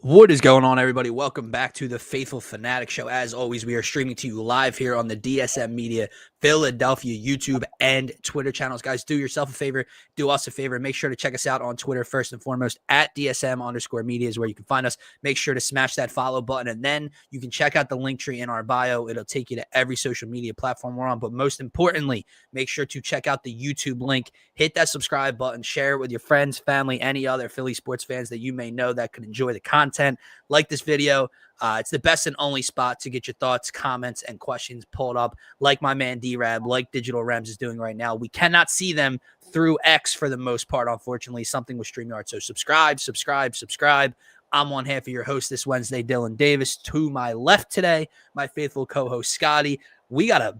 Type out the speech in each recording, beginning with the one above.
What is going on, everybody? Welcome back to the Phaithful Phanatics show. As always, we are streaming to you live here on the DSM-Media Philadelphia YouTube and Twitter channels. Guys, do yourself a favor. Do us a favor. Make sure to check us out on Twitter first and foremost at DSM_media is where you can find us. Make sure to smash that follow button, and then you can check out the link tree in our bio. It'll take you to every social media platform we're on. But most importantly, make sure to check out the YouTube link. Hit that subscribe button. Share it with your friends, family, any other Philly sports fans that you may know that could enjoy the content. Like this video. It's the best and only spot to get your thoughts, comments, and questions pulled up, like my man D-Rab, like Digital Rems is doing right now. We cannot see them through X for the most part, unfortunately, something with StreamYard. So subscribe. I'm one half of your host this Wednesday, Dylan Davis. To my left today, my faithful co-host, Scotty. We got a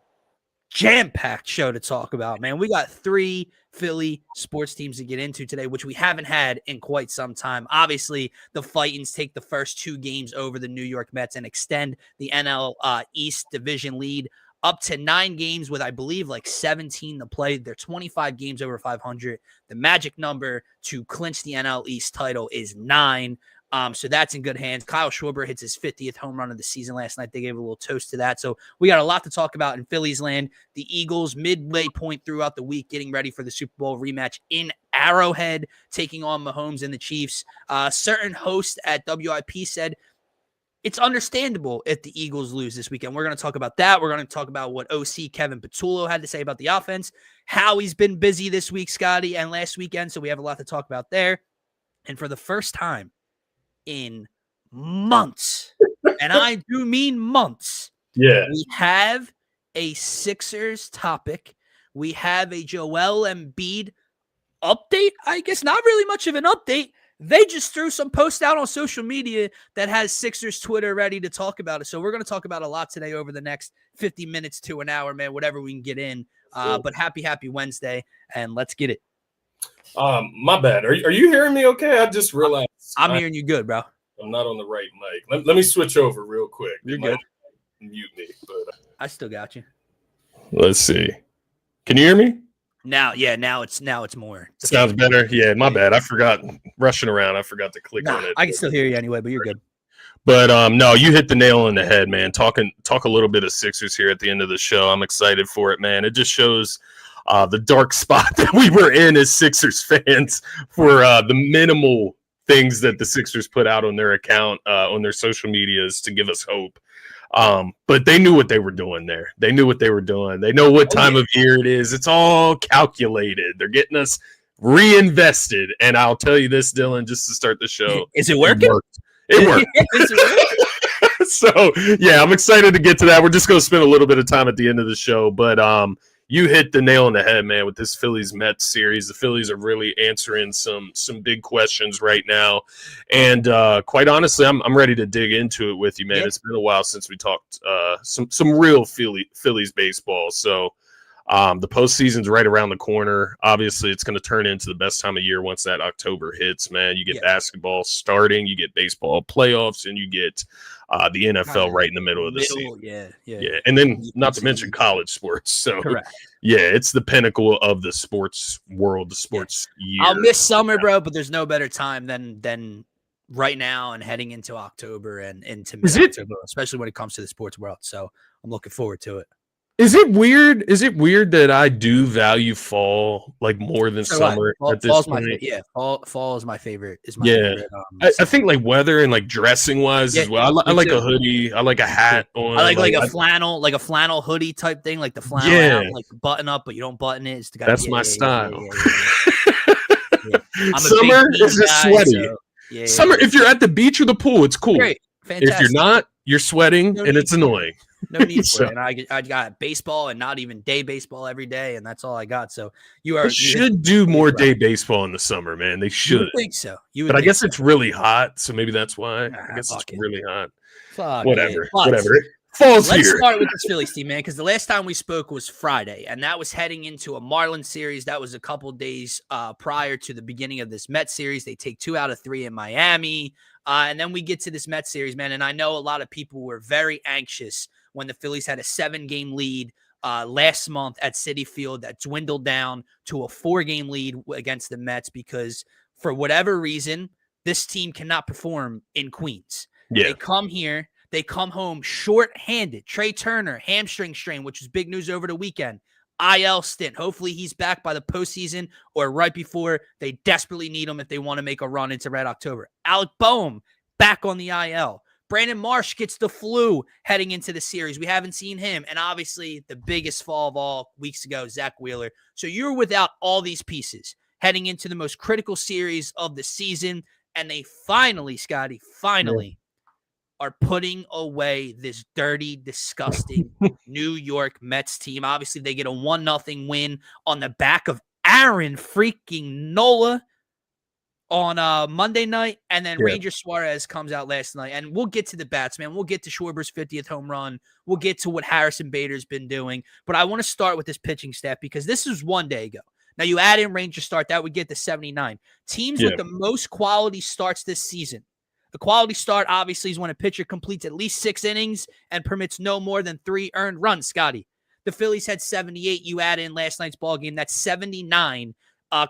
jam-packed show to talk about, man. We got three Philly sports teams to get into today, which we haven't had in quite some time. Obviously, the Titans take the first two games over the New York Mets and extend the NL East division lead up to 9 games with, I believe, like 17 to play. They're 25 games over 500. The magic number to clinch the NL East title is 9. So that's in good hands. Kyle Schwarber hits his 50th home run of the season last night. They gave a little toast to that. So we got a lot to talk about in Phillies land. The Eagles midway point throughout the week, getting ready for the Super Bowl rematch in Arrowhead, taking on Mahomes and the Chiefs. Certain host at WIP said it's understandable if the Eagles lose this weekend. We're going to talk about that. We're going to talk about what OC Kevin Patullo had to say about the offense, how he's been busy this week, Scotty, and last weekend. So we have a lot to talk about there. And for the first time in months, and I do mean months, we have a Sixers topic. We have a Joel Embiid update. I guess not really much of an update. They just threw some posts out on social media that has Sixers Twitter ready to talk about it. So we're going to talk about a lot today over the next 50 minutes to an hour, man, whatever we can get in. But happy Wednesday, and let's get it. My bad. Are you hearing me okay? I just realized I'm hearing you good, bro. I'm not on the right mic. Let me switch over real quick. You're good. Mute me, but I still got you. Let's see. Can you hear me? Now it's more. Sounds better. Yeah, my bad. I forgot rushing around. I forgot to click on it. I can still hear you anyway, but you're good. But no, you hit the nail on the head, man. Talk a little bit of Sixers here at the end of the show. I'm excited for it, man. It just shows the dark spot that we were in as Sixers fans for the minimal things that the Sixers put out on their account, on their social medias to give us hope. But they knew what they were doing there. They knew what they were doing. They know what time of year it is. It's all calculated. They're getting us reinvested. And I'll tell you this, Dylan, just to start the show. Is it working? It worked. So, yeah, I'm excited to get to that. We're just going to spend a little bit of time at the end of the show. But you hit the nail on the head, man, with this Phillies Mets series. The Phillies are really answering some big questions right now. And quite honestly, I'm ready to dig into it with you, man. Yeah. It's been a while since we talked some real Phillies baseball. So the postseason's right around the corner. Obviously, it's going to turn into the best time of year once that October hits, man. You get basketball starting, you get baseball playoffs, and you get the NFL right in the middle of the season. Yeah. And then not to mention college sports. So, yeah, it's the pinnacle of the sports world, the sports year. I'll miss summer, bro, but there's no better time than right now and heading into October and into mid-October, especially when it comes to the sports world. So I'm looking forward to it. Is it weird? Is it weird that I do value fall like more than summer at this point? Fall is my favorite. Favorite, I think like weather and like dressing wise as well. I like a hoodie. I like a hat on. I like a flannel hoodie type thing, like the flannel, like the button up, but you don't button it. That's my style. Summer is just sweaty. Summer, if you're at the beach or the pool, it's cool. Great. Fantastic. If you're not, you're sweating and it's annoying. No need for it. And I got baseball and not even day baseball every day, and that's all I got. So they should do more day baseball in the summer, man. They should. You would think so. But I guess it's really hot, so maybe that's why. I guess it's really hot. Whatever. Let's start with this Phillies team, man, because the last time we spoke was Friday, and that was heading into a Marlins series. That was a couple days prior to the beginning of this Mets series. They take 2 out of 3 in Miami. And then we get to this Mets series, man, and I know a lot of people were very anxious when the Phillies had a 7-game lead last month at Citi Field that dwindled down to a 4-game lead against the Mets because for whatever reason, this team cannot perform in Queens. Yeah. They come here, they come home short-handed. Trey Turner, hamstring strain, which was big news over the weekend. IL stint. Hopefully he's back by the postseason or right before. They desperately need him if they want to make a run into Red October. Alec Boehm back on the IL. Brandon Marsh gets the flu heading into the series. We haven't seen him. And obviously the biggest fall of all weeks ago, Zach Wheeler. So you're without all these pieces heading into the most critical series of the season. And they finally, Scotty, are putting away this dirty, disgusting New York Mets team. Obviously, they get a 1-0 win on the back of Aaron freaking Nola on Monday night. And then Ranger Suarez comes out last night. And we'll get to the bats, man. We'll get to Schwarber's 50th home run. We'll get to what Harrison Bader's been doing. But I want to start with this pitching staff because this is 1 day ago. Now, you add in Ranger start, that would get to 79. Teams with the most quality starts this season. The quality start, obviously, is when a pitcher completes at least 6 innings and permits no more than 3 earned runs, Scotty. The Phillies had 78. You add in last night's ball game. That's 79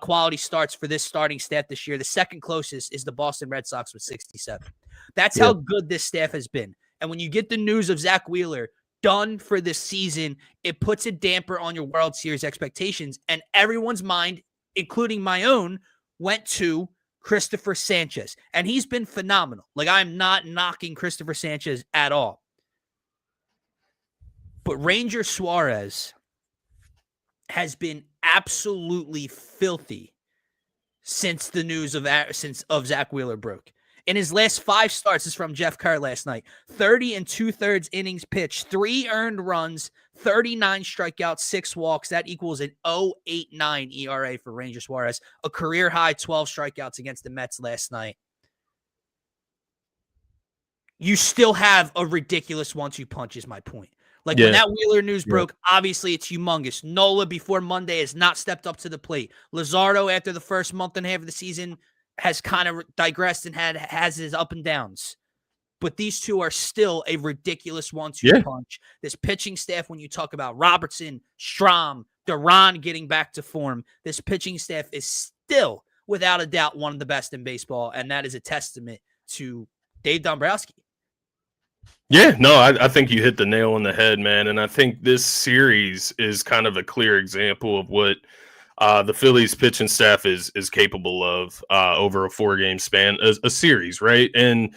quality starts for this starting staff this year. The second closest is the Boston Red Sox with 67. That's how good this staff has been. And when you get the news of Zach Wheeler done for this season, it puts a damper on your World Series expectations. And everyone's mind, including my own, went to Christopher Sanchez. And he's been phenomenal. Like, I'm not knocking Christopher Sanchez at all. But Ranger Suarez has been absolutely filthy since the news of Zach Wheeler broke. In his last 5 starts, this is from Jeff Kerr last night, 30 2/3 innings pitched, 3 earned runs, 39 strikeouts, 6 walks. That equals an 0.89 ERA for Ranger Suarez, a career high 12 strikeouts against the Mets last night. You still have a ridiculous 1-2 punch is my point. Like when that Wheeler news broke, obviously it's humongous. Nola before Monday has not stepped up to the plate. Luzardo after the first month and a half of the season has kind of digressed and has his up and downs. But these two are still a ridiculous 1-2 punch. This pitching staff, when you talk about Robertson, Strahm, Duran getting back to form, this pitching staff is still, without a doubt, one of the best in baseball, and that is a testament to Dave Dombrowski. Yeah, no, I think you hit the nail on the head, man. And I think this series is kind of a clear example of what the Phillies pitching staff is capable of over a 4-game span, a series, right? And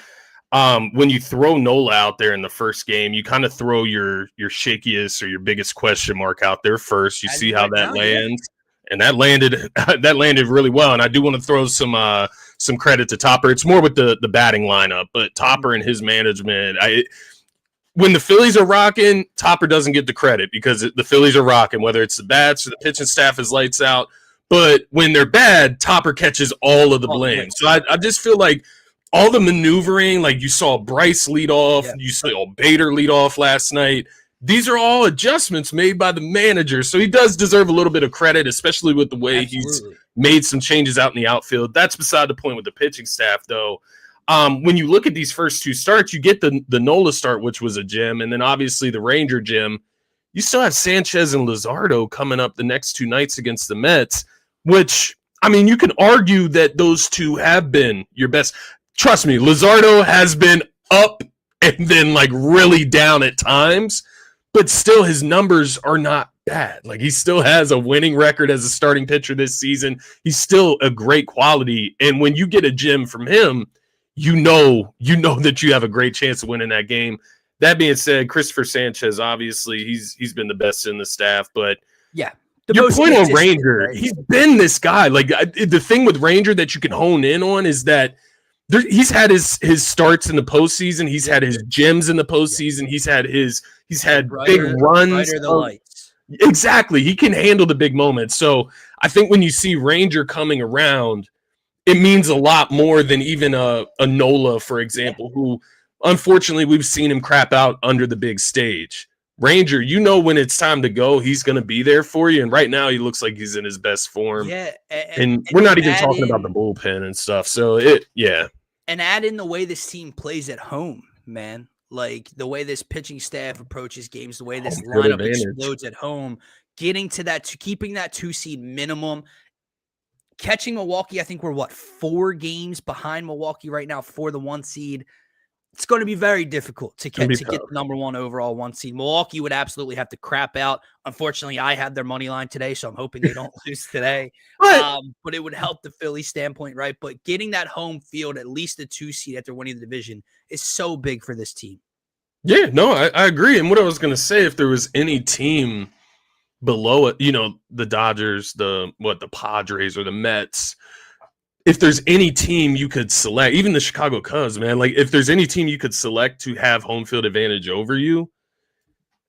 when you throw Nola out there in the first game, you kind of throw your shakiest or your biggest question mark out there first. You see how that lands. And that landed really well. And I do want to throw some credit to Topper. It's more with the batting lineup, but Topper and his management. When the Phillies are rocking, Topper doesn't get the credit because the Phillies are rocking, whether it's the bats or the pitching staff is lights out. But when they're bad, Topper catches all of the blame. So I just feel like all the maneuvering, like you saw Bryce lead off, you saw Bader lead off last night. These are all adjustments made by the manager. So he does deserve a little bit of credit, especially with the way he's made some changes out in the outfield. That's beside the point with the pitching staff, though. When you look at these first 2 starts, you get the Nola start, which was a gem, and then obviously the Ranger gem. You still have Sanchez and Luzardo coming up the next 2 nights against the Mets, which, I mean, you can argue that those 2 have been your best. Trust me, Luzardo has been up and then like really down at times, but still his numbers are not bad. Like he still has a winning record as a starting pitcher this season. He's still a great quality. And when you get a gem from him, you know that you have a great chance of winning that game. That being said, Christopher Sanchez, obviously, he's been the best in the staff. But your point on Ranger, he's been this guy. Like the thing with Ranger that you can hone in on is that he's had his starts in the postseason. He's had his gems in the postseason. He's had big runs. Exactly. He can handle the big moments. So I think when you see Ranger coming around, it means a lot more than even a Nola, for example, who unfortunately we've seen him crap out under the big stage. Ranger, when it's time to go, he's going to be there for you. And right now he looks like he's in his best form. Yeah. And we're not even talking about the bullpen and stuff. So And add in the way this team plays at home, man. Like the way this pitching staff approaches games, the way this lineup explodes at home, getting to keeping that 2 seed minimum. catching Milwaukee, I think we're 4 games behind Milwaukee right now for the 1 seed. It's going to be very difficult to get the number 1 overall 1 seed. Milwaukee would absolutely have to crap out. Unfortunately, I had their money line today, so I'm hoping they don't lose today. But it would help the Philly standpoint, right? But getting that home field, at least a 2 seed after winning the division, is so big for this team. Yeah, no, I agree. And what I was going to say, if there was any team below it, the Dodgers, the Padres or the Mets, if there's any team you could select, even the Chicago Cubs, man, like if there's any team you could select to have home field advantage over you,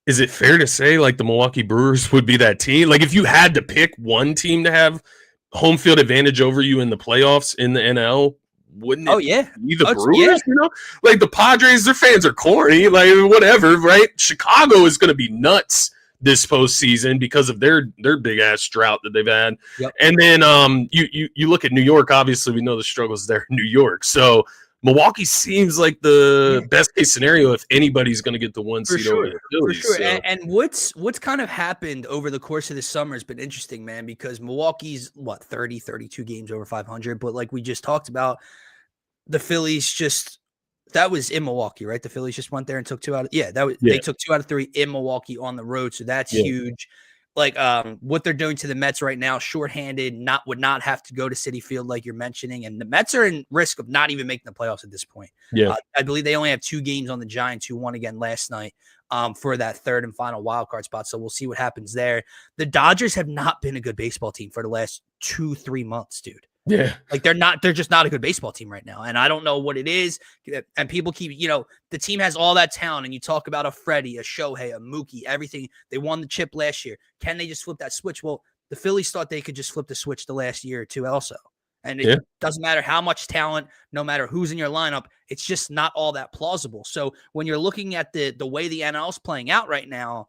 is it fair to say like the Milwaukee Brewers would be that team? Like if you had to pick one team to have home field advantage over you in the playoffs in the NL, wouldn't it be the Brewers? Yeah. Like the Padres, their fans are corny, like whatever, right? Chicago is going to be nuts this postseason because of their big ass drought that they've had. Yep. And then you look at New York, obviously we know the struggles there in New York. So Milwaukee seems like the best case scenario if anybody's going to get the 1 seed over the Phillies. For sure. So. And what's kind of happened over the course of the summer has been interesting, man, because Milwaukee's 32 games over 500, but like we just talked about, the Phillies that was in Milwaukee, right? The Phillies just went there and took 2 out of they took 2 out of 3 in Milwaukee on the road. So that's huge. Like what they're doing to the Mets right now, shorthanded, would not have to go to Citi Field like you're mentioning. And the Mets are in risk of not even making the playoffs at this point. Yeah. I believe they only have 2 games on the Giants, who won again last night for that 3rd and final wild card spot. So we'll see what happens there. The Dodgers have not been a good baseball team for the last 2-3 months, dude. Yeah. Like they're just not a good baseball team right now. And I don't know what it is. And people keep, the team has all that talent. And you talk about a Freddie, a Shohei, a Mookie, everything. They won the chip last year. Can they just flip that switch? Well, the Phillies thought they could just flip the switch the last year or 2 also. And it doesn't matter how much talent, no matter who's in your lineup, it's just not all that plausible. So when you're looking at the way the NL is playing out right now,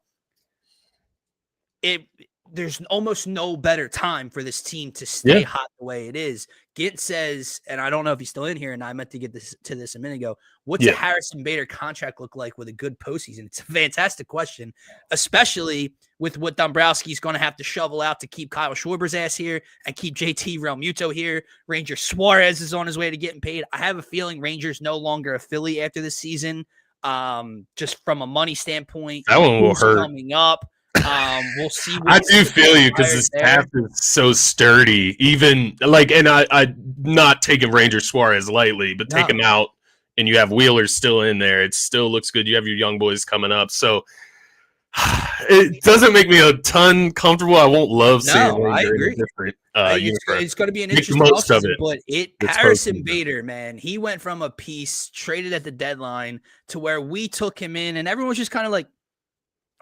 there's almost no better time for this team to stay hot the way it is. Gint says, and I don't know if he's still in here, and I meant to get to this a minute ago, what's a Harrison Bader contract look like with a good postseason? It's a fantastic question, especially with what Dombrowski's going to have to shovel out to keep Kyle Schwarber's ass here and keep JT Realmuto here. Ranger Suarez is on his way to getting paid. I have a feeling Rangers no longer a Philly after this season, just from a money standpoint. That one will hurt. Coming up. We'll see. I do feel you because this staff is so sturdy. Even like, and I not taking Ranger Suarez lightly, but take him out, and you have Wheeler still in there. It still looks good. You have your young boys coming up, so it doesn't make me a ton comfortable. I won't love seeing Ranger in a different universe. It's going to be an interesting offseason, but Harrison Bader, man, he went from a piece traded at the deadline to where we took him in, and everyone was just kind of like,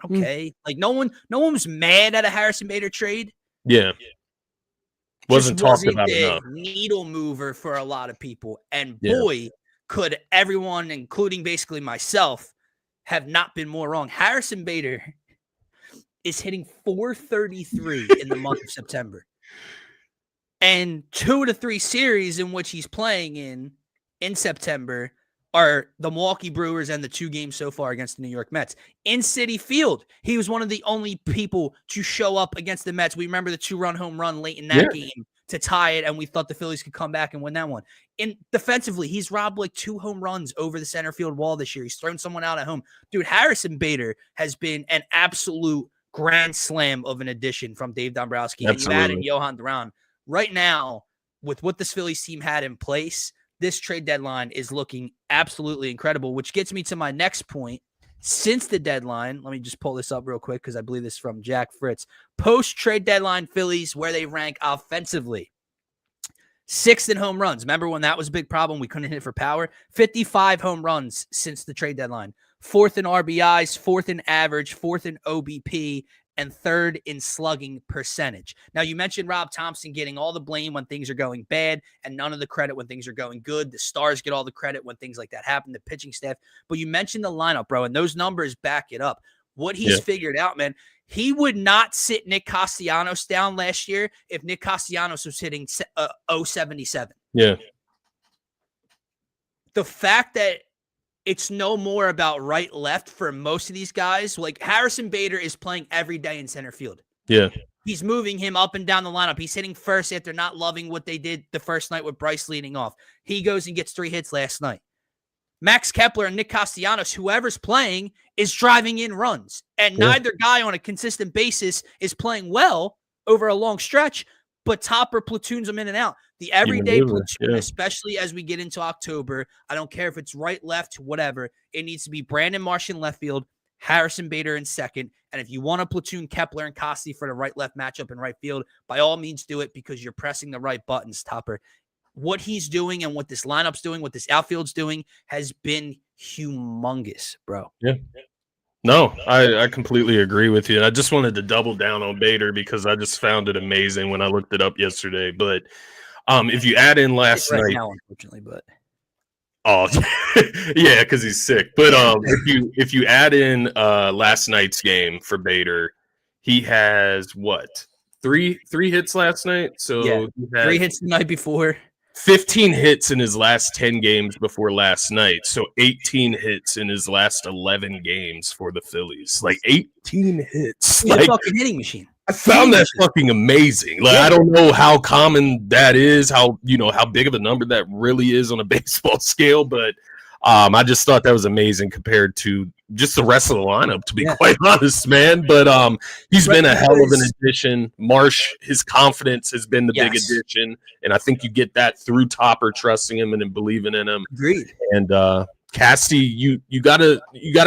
okay, like no one was mad at a Harrison Bader trade. Yeah, wasn't talked about enough. Needle mover for a lot of people, and boy, could everyone, including basically myself, have not been more wrong. Harrison Bader is hitting .433 in the month of September, and 2 of the 3 series in which he's playing in September are the Milwaukee Brewers and the 2 games so far against the New York Mets. In Citi Field, he was one of the only people to show up against the Mets. We remember the 2-run home run late in that game to tie it, and we thought the Phillies could come back and win that one. Defensively, he's robbed like 2 home runs over the center field wall this year. He's thrown someone out at home. Dude, Harrison Bader has been an absolute grand slam of an addition from Dave Dombrowski. Absolutely. And you added Johan Duran. Right now, with what this Phillies team had in place, this trade deadline is looking absolutely incredible, which gets me to my next point. Since the deadline, let me just pull this up real quick because I believe this is from Jack Fritz. Post-trade deadline Phillies, where they rank offensively. 6th in home runs. Remember when that was a big problem? We couldn't hit for power. 55 home runs since the trade deadline. 4th in RBIs, 4th in average, 4th in OBP, and 3rd in slugging percentage. Now, you mentioned Rob Thompson getting all the blame when things are going bad and none of the credit when things are going good. The stars get all the credit when things like that happen, the pitching staff. But you mentioned the lineup, bro, and those numbers back it up. What he's figured out, man, he would not sit Nick Castellanos down last year if Nick Castellanos was hitting .077. Yeah. The fact that it's no more about right, left for most of these guys. Like Harrison Bader is playing every day in center field. Yeah. He's moving him up and down the lineup. He's hitting first after not loving what they did the first night with Bryce leading off. He goes and gets 3 hits last night. Max Kepler and Nick Castellanos, whoever's playing, is driving in runs. And neither guy on a consistent basis is playing well over a long stretch, but Topper platoons them in and out. The everyday platoon, especially as we get into October, I don't care if it's right, left, whatever. It needs to be Brandon Marsh in left field, Harrison Bader in second. And if you want to platoon Kepler and Costi for the right-left matchup in right field, by all means do it because you're pressing the right buttons, Topper. What he's doing and what this lineup's doing, what this outfield's doing has been humongous, bro. Yeah. No, I completely agree with you. And I just wanted to double down on Bader because I just found it amazing when I looked it up yesterday. But if you add in last night, now, unfortunately, but yeah, because he's sick. But if you add in last night's game for Bader, he has what? Three hits last night. So yeah, he had 3 hits the night before. 15 hits in his last 10 games before last night. So 18 hits in his last 11 games for the Phillies. Like 18 hits. He's a fucking hitting machine. I found that fucking amazing. Like, I don't know how common that is, how big of a number that really is on a baseball scale, but I just thought that was amazing compared to just the rest of the lineup, to be quite honest, man. But he's been a hell of an addition. Marsh, his confidence has been the big addition, and I think you get that through Topper trusting him and then believing in him. Agreed. And Casty, you gotta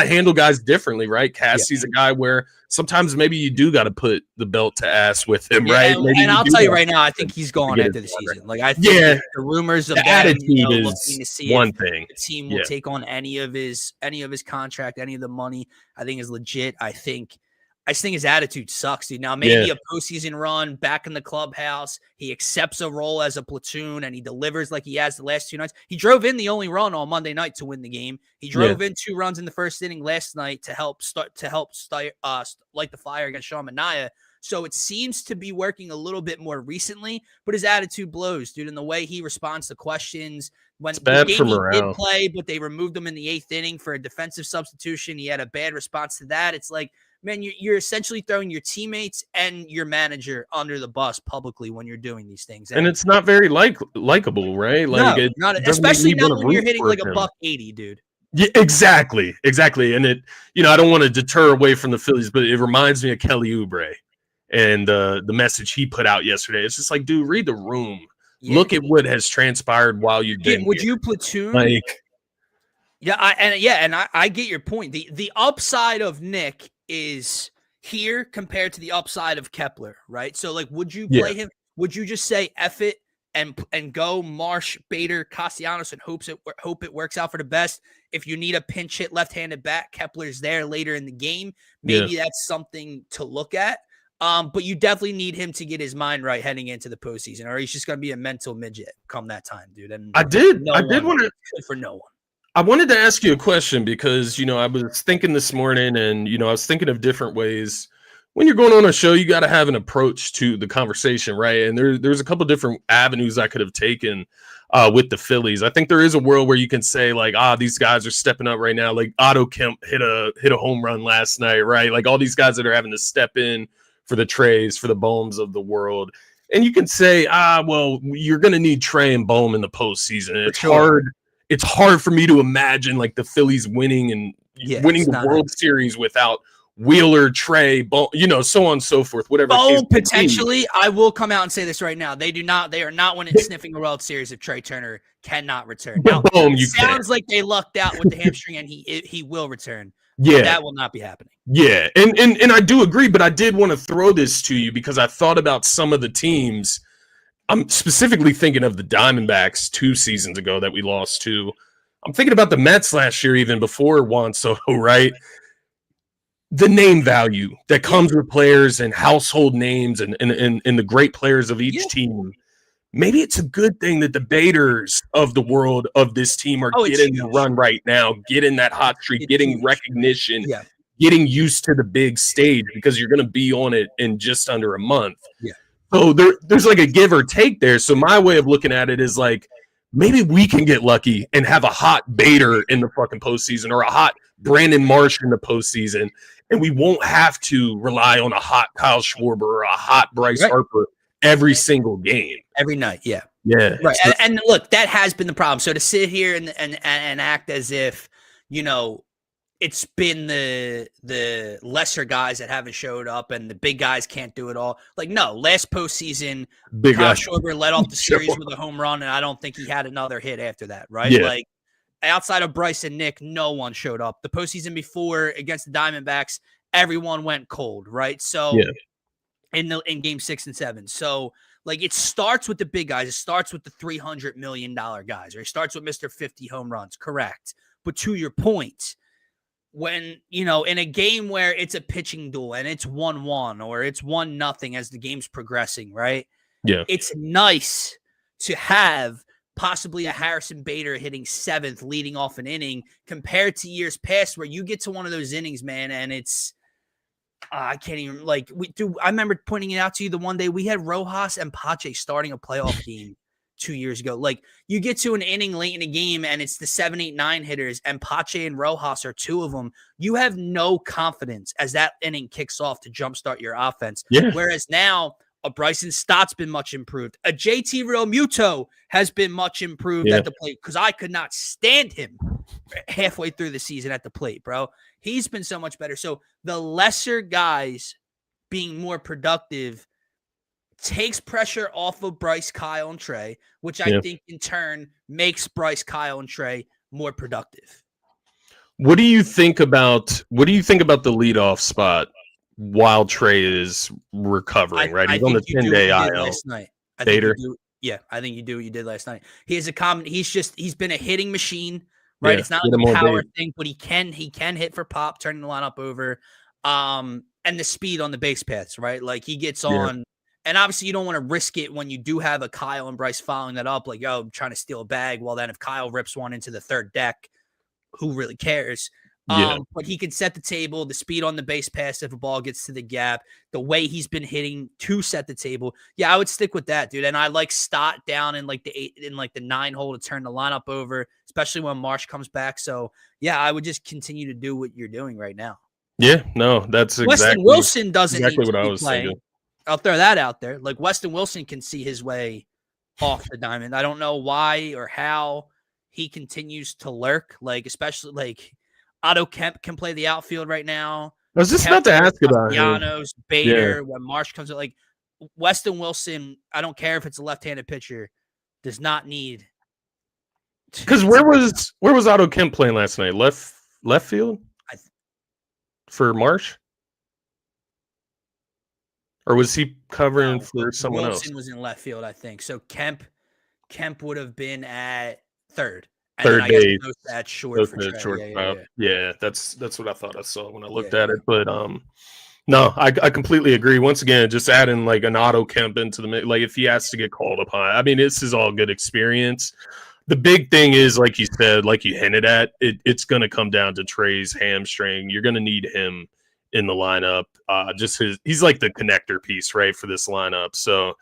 handle guys differently, right? Casty's a guy where sometimes maybe you do got to put the belt to ass with him, right? Maybe and I'll tell you right now, I think he's gone after the season. Like I think the rumors of the attitude is to see one thing. The team will take on any of his contract, any of the money. I think is legit. I just think his attitude sucks, dude. Now, maybe a postseason run back in the clubhouse. He accepts a role as a platoon and he delivers like he has the last 2 nights. He drove in the only run on Monday night to win the game. He drove in 2 runs in the first inning last night to help light the fire against Sean Manaea. So it seems to be working a little bit more recently, but his attitude blows, dude. And the way he responds to questions. When the game he did play, but they removed him in the 8th inning for a defensive substitution. He had a bad response to that. It's like, man, you're essentially throwing your teammates and your manager under the bus publicly when you're doing these things. And it's not very likable, right? Like, no, not especially not when you're hitting like $180, dude. Yeah, exactly. And it, I don't want to deter away from the Phillies, but it reminds me of Kelly Oubre and the message he put out yesterday. It's just like, dude, read the room. Yeah. Look at what has transpired while you've been Would you platoon? Like, I get your point. The upside of Nick is here compared to the upside of Kepler, right? So, like, would you play him? Would you just say F it and go Marsh, Bader, Castellanos, and hope it works out for the best? If you need a pinch hit left-handed bat, Kepler's there later in the game. Maybe that's something to look at. But you definitely need him to get his mind right heading into the postseason, or he's just going to be a mental midget come that time, dude. And I did want to for no one. I wanted to ask you a question because, I was thinking this morning and, I was thinking of different ways. When you're going on a show, you got to have an approach to the conversation, right? And there's a couple different avenues I could have taken with the Phillies. I think there is a world where you can say, like, these guys are stepping up right now. Like, Otto Kemp hit a home run last night, right? Like, all these guys that are having to step in for the Treys, for the Bohms of the world. And you can say, well, you're going to need Trey and Bohm in the postseason. And it's hard for me to imagine like the Phillies winning the World Series without Wheeler, Trey, Bohm, so on and so forth. Whatever. Oh, potentially, I will come out and say this right now. They are not winning sniffing a World Series if Trey Turner cannot return. Now, Bohm, it sounds like they lucked out with the hamstring and he will return. Yeah, that will not be happening. Yeah, and I do agree, but I did want to throw this to you because I thought about some of the teams. I'm specifically thinking of the Diamondbacks 2 seasons ago that we lost to. I'm thinking about the Mets last year, even before Juan Soto, right? The name value that comes with players and household names and the great players of each team. Maybe it's a good thing that the Baders of the world of this team are getting the run right now, getting that hot streak, getting recognition, getting used to the big stage because you're going to be on it in just under a month. Yeah. So there's like a give or take there. So my way of looking at it is like, maybe we can get lucky and have a hot Bader in the fucking postseason or a hot Brandon Marsh in the postseason, and we won't have to rely on a hot Kyle Schwarber or a hot Bryce Harper every single game. Every night, yeah. Yeah. Right. And look, that has been the problem. So to sit here and act as if, you know, it's been the lesser guys that haven't showed up and the big guys can't do it all. Like, no, last postseason, Kyle Schwarber led off the series with a home run, and I don't think he had another hit after that, right? Yeah. Like, outside of Bryce and Nick, no one showed up. The postseason before against the Diamondbacks, everyone went cold, right? So in game 6 and 7. So like it starts with the big guys. It starts with the $300 million guys, or it starts with Mr. 50 home runs. Correct. But to your point, when, you know, in a game where it's a pitching duel and it's 1-1 or it's 1-0 as the game's progressing, right? Yeah. It's nice to have possibly a Harrison Bader hitting 7th, leading off an inning, compared to years past where you get to one of those innings, man, and it's I can't even I remember pointing it out to you the one day we had Rojas and Pache starting a playoff game 2 years ago. Like, you get to an inning late in a game and it's the 7, 8, 9 hitters, and Pache and Rojas are two of them. You have no confidence as that inning kicks off to jumpstart your offense. Yeah. Whereas now, a Bryson Stott's been much improved. A JT Realmuto has been much improved at the plate, because I could not stand him halfway through the season at the plate, bro. He's been so much better. So the lesser guys being more productive takes pressure off of Bryce, Kyle, and Trey, which I think in turn makes Bryce, Kyle, and Trey more productive. What do you think about the leadoff spot while Trey is recovering? Right, he's on the 10-day IL. Last night. Bader. I think you do what you did last night. He has he's been a hitting machine, right? It's not like a power thing, but he can hit for pop, turning the lineup over. And the speed on the base paths, right? Like, he gets on, and obviously you don't want to risk it when you do have a Kyle and Bryce following that up, like, I'm trying to steal a bag. Well, then if Kyle rips one into the third deck, who really cares? But he can set the table, the speed on the base pass if a ball gets to the gap, the way he's been hitting to set the table. Yeah, I would stick with that, dude. And I like Stott down in like the 9 hole to turn the lineup over, especially when Marsh comes back. So yeah, I would just continue to do what you're doing right now. Yeah, no, that's Weston Wilson doesn't exactly need to what I be was playing. thinking. I'll throw that out there. Like, Weston Wilson can see his way off the diamond. I don't know why or how he continues to lurk. Like, especially like Otto Kemp can play the outfield right now. I was just about to ask about him. Bader, when Marsh comes in, like Weston Wilson, I don't care if it's a left-handed pitcher, does not need. Because where was Otto Kemp playing last night? Left field for Marsh, or was he covering for someone else? Wilson was in left field, I think. So Kemp would have been at third. Third base. At short for Yeah, that's what I thought I saw when I looked at it. But no, I completely agree. Once again, just adding like an Otto Kemp into the mix, like if he has to get called upon. I mean, this is all good experience. The big thing is, like you said, like you hinted at, it's going to come down to Trey's hamstring. You're going to need him in the lineup. He's like the connector piece, right, for this lineup. So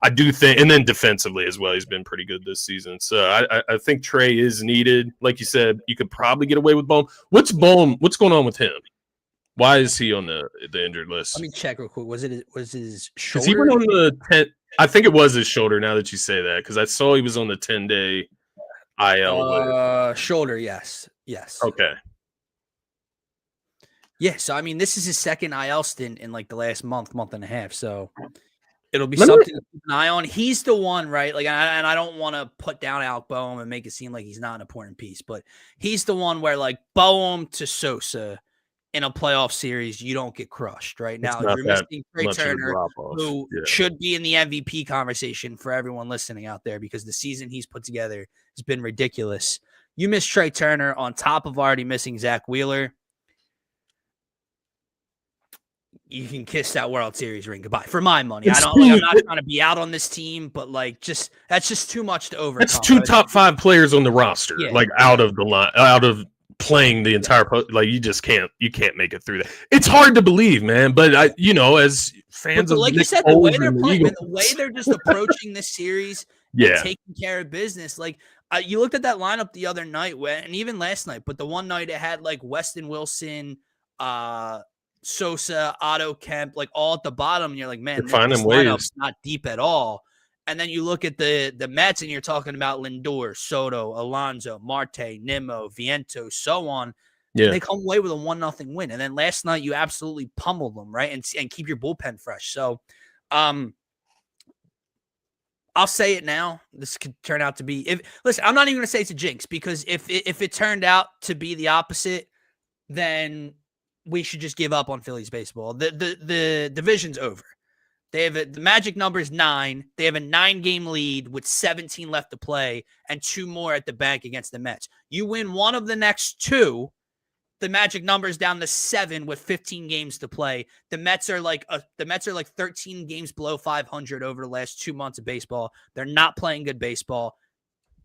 I do think, and then defensively as well, he's been pretty good this season. So I think Trey is needed. Like you said, you could probably get away with Bohm. What's going on with him? Why is he on the injured list? Let me check real quick. Was his shoulder? He went on the 10. I think it was his shoulder. Now that you say that, because I saw he was on the 10-day IL. Shoulder, yes. Okay. Yeah, so I mean, this is his second IL stint in like the last month and a half. So it'll be something to keep an eye on. He's the one, right? Like, and I don't want to put down Alec Boehm and make it seem like he's not an important piece, but he's the one where like Boehm to Sosa in a playoff series, you don't get crushed, right? Now, if you're missing Trey Turner, who should be in the MVP conversation for everyone listening out there, because the season he's put together has been ridiculous. You miss Trey Turner on top of already missing Zach Wheeler. You can kiss that World Series ring goodbye for my money. I'm not trying to be out on this team, but like, that's just too much to overcome. That's two top 5 players on the roster, out of the line, out of playing the entire like you can't make it through that. It's hard to believe, man, but as fans of like you said, the way they're playing, the way they're just approaching this series, taking care of business, like You looked at that lineup the other night, and even last night, but the one night it had like Weston Wilson, Sosa, Otto Kemp, like all at the bottom. And you're like, man, this lineup's not deep at all. And then you look at the Mets, and you're talking about Lindor, Soto, Alonso, Marte, Nimmo, Vientos, so on. Yeah. And they come away with a 1-0 win. And then last night you absolutely pummeled them, right? And keep your bullpen fresh. So I'll say it now. This could turn out to be listen, I'm not even gonna say it's a jinx, because if it turned out to be the opposite, then we should just give up on Phillies baseball. The division's over. They have the magic number is 9. They have a 9-game lead with 17 left to play and 2 more at the bank against the Mets. You win one of the next 2, the magic number is down to 7 with 15 games to play. The Mets are like 13 games below 500 over the last 2 months of baseball. They're not playing good baseball.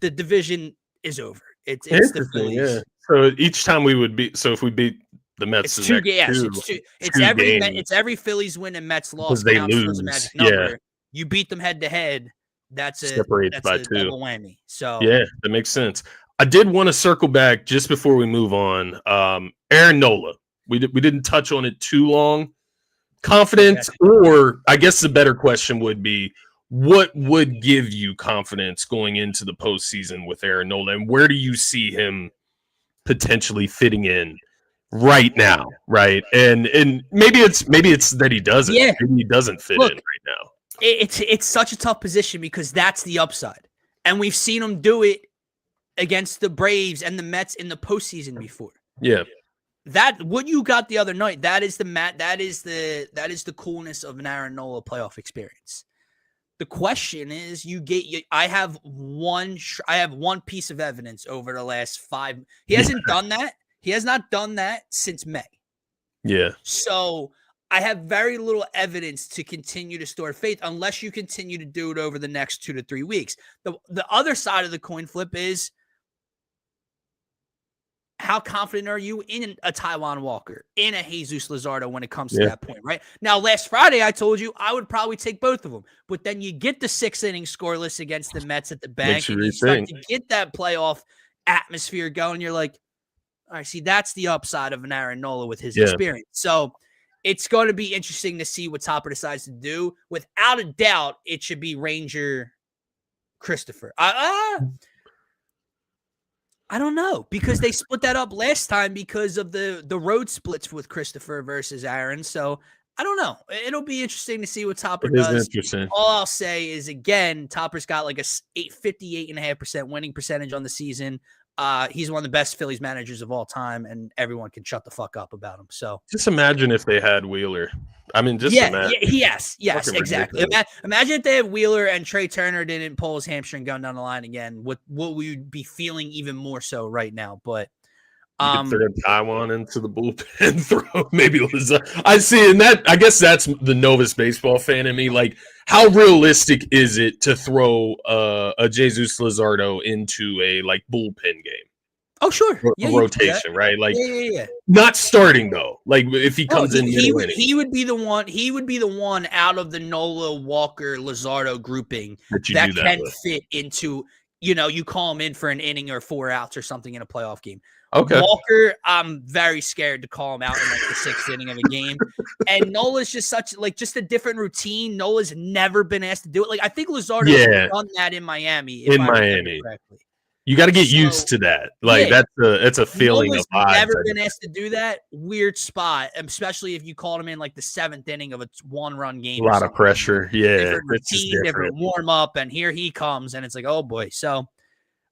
The division is over. It's the Phillies. Yeah. So each time we would beat, so if we beat the Mets, it's 2 games. It's every Phillies win and Mets loss. They lose. A magic number. Yeah. You beat them head to head. That's a double whammy. So yeah, that makes sense. I did want to circle back just before we move on. Aaron Nola. We didn't touch on it too long. Confidence, or I guess the better question would be, what would give you confidence going into the postseason with Aaron Nola, and where do you see him potentially fitting in right now? Right, and maybe it's that he doesn't. Yeah. Maybe he doesn't fit in right now. It's such a tough position because that's the upside, and we've seen him do it against the Braves and the Mets in the postseason before. Yeah. That what you got the other night, that is the coolness of an Aaron Nola playoff experience. The question is, I have one piece of evidence over the last 5. He hasn't done that. He has not done that since May. Yeah. So I have very little evidence to continue to store faith unless you continue to do it over the next 2 to 3 weeks. The other side of the coin flip is, how confident are you in a Taijuan Walker, in a Jesus Luzardo when it comes to that point, right? Now, last Friday, I told you I would probably take both of them. But then you get the 6th inning scoreless against the Mets at the bank, and you start to get that playoff atmosphere going. You're like, all right, see, that's the upside of an Aaron Nola with his experience. So it's going to be interesting to see what Topper decides to do. Without a doubt, it should be Ranger Christopher. I don't know, because they split that up last time because of the road splits with Christopher versus Aaron. So I don't know. It'll be interesting to see what Topper does. All I'll say is, again, Topper's got like a 58.5% winning percentage on the season. He's one of the best Phillies managers of all time, and everyone can shut the fuck up about him. So just imagine if they had Wheeler. I mean, imagine. Yes, exactly. Imagine if they had Wheeler and Trey Turner didn't pull his hamstring going down the line again. What we would be feeling even more so right now. But throw Taijuan into the bullpen, throw maybe I see, and that I guess that's the novice baseball fan in me. Like, how realistic is it to throw a Jesus Luzardo into a bullpen game? Oh, sure. Rotation, right? Like, not starting though. Like, if he comes in, he would be the one. He would be the one out of the Nola, Walker, Luzardo grouping that can fit into. You call him in for an inning or 4 outs or something in a playoff game. Okay. Walker, I'm very scared to call him out in the 6th inning of a game. And Nola's just just a different routine. Nola's never been asked to do it. Like, I think Luzardo's done that in Miami. Correctly. You got to get used to that. Like, that's a feeling Nola's of odds. Never been asked to do that. Weird spot, especially if you called him in the 7th inning of a 1-run game. A lot of pressure. Yeah. Different routine, different warm up, and here he comes, and it's like, oh boy. So,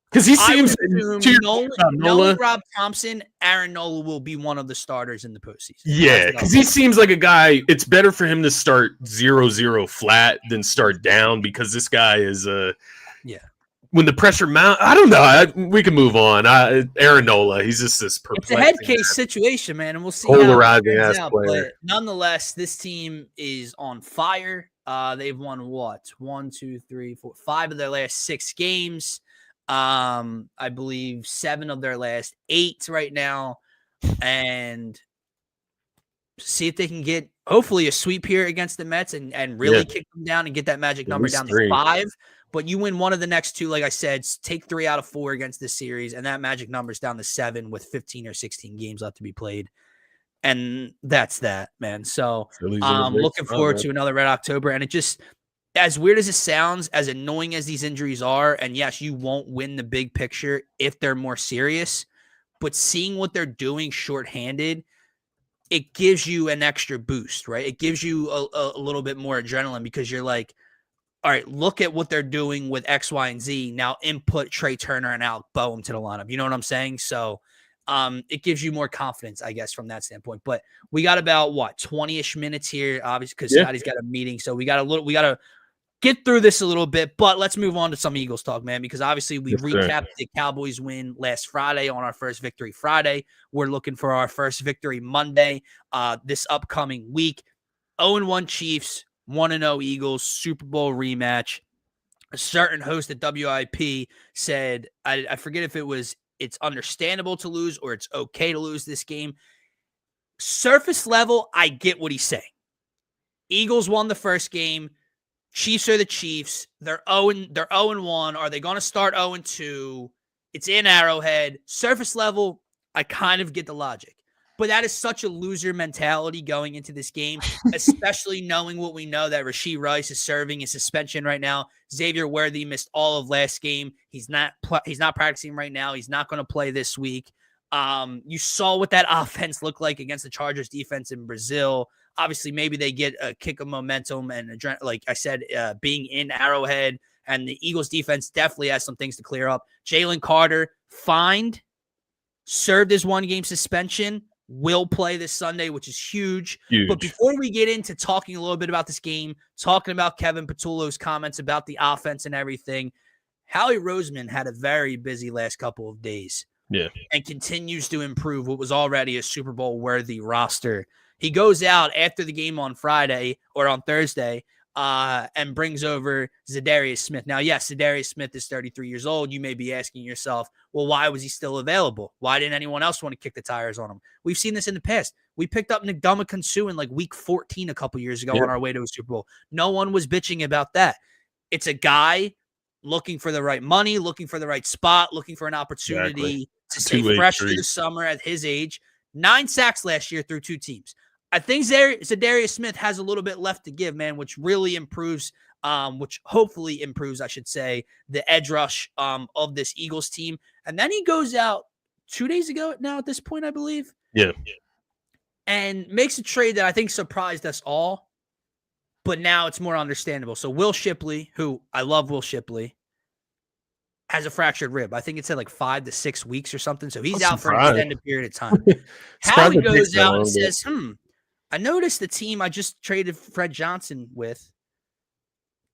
because he seems Nola, Rob Thompson, Aaron Nola will be one of the starters in the postseason. Yeah, because he seems like a guy. It's better for him to start 0-0 flat than start down, because this guy is when the pressure mount, I don't know. We can move on. Aaron Nola, he's just this perplexing. It's a head case situation, man, and we'll see polarizing ass player. But nonetheless, this team is on fire. They've won 1, 2, 3, 4, 5 of their last 6 games. I believe 7 of their last 8 right now, and see if they can get hopefully a sweep here against the Mets and really kick them down and get that magic number down to 5. But you win one of the next 2, like I said, take 3 out of 4 against this series, and that magic number's down to 7 with 15 or 16 games left to be played. And that's that, man. So I'm looking forward to another Red October. And it just, as weird as it sounds, as annoying as these injuries are, and yes, you won't win the big picture if they're more serious, but seeing what they're doing shorthanded, it gives you an extra boost, right? It gives you a little bit more adrenaline because you're like, all right, look at what they're doing with X, Y, and Z. Now input Trey Turner and Alec Boehm to the lineup. You know what I'm saying? So it gives you more confidence, I guess, from that standpoint. But we got about 20-ish minutes here, obviously, because Scotty's got a meeting. So we got to get through this a little bit. But let's move on to some Eagles talk, man, because obviously we recapped the Cowboys win last Friday on our first Victory Friday. We're looking for our first Victory Monday this upcoming week. 0-1 Chiefs, 1-0 Eagles, Super Bowl rematch. A certain host at WIP said, I forget if it was, it's understandable to lose or it's okay to lose this game. Surface level, I get what he's saying. Eagles won the first game. Chiefs are the Chiefs. They're 0-1. Are they going to start 0-2? It's in Arrowhead. Surface level, I kind of get the logic. But that is such a loser mentality going into this game, especially knowing what we know, that Rashee Rice is serving a suspension right now. Xavier Worthy missed all of last game. He's not practicing right now. He's not going to play this week. You saw what that offense looked like against the Chargers defense in Brazil. Obviously, maybe they get a kick of momentum and, like I said, being in Arrowhead, and the Eagles defense definitely has some things to clear up. Jalen Carter fined, served his 1-game suspension, will play this Sunday, which is huge. But before we get into talking a little bit about this game, talking about Kevin Patullo's comments about the offense and everything, Howie Roseman had a very busy last couple of days. Yeah. And continues to improve what was already a Super Bowl worthy roster. He goes out after the game on Friday or on Thursday and brings over Zadarius Smith. Now, yes, Zadarius Smith is 33 years old. You may be asking yourself, well, why was he still available? Why didn't anyone else want to kick the tires on him? We've seen this in the past. We picked up Ndamukong Suh in like week 14 a couple years ago on our way to a Super Bowl. No one was bitching about that. It's a guy looking for the right money, looking for the right spot, looking for an opportunity to stay fresh through the summer at his age. 9 sacks last year through 2 teams. I think Zadarius Smith has a little bit left to give, man, which really improves, which hopefully improves, I should say, the edge rush of this Eagles team. And then he goes out 2 days ago now at this point, I believe. Yeah. And makes a trade that I think surprised us all, but now it's more understandable. So Will Shipley, who I love Will Shipley, has a fractured rib. I think it said like 5 to 6 weeks or something. So he's out for an extended period of time. Howie goes out and says, I noticed the team I just traded Fred Johnson with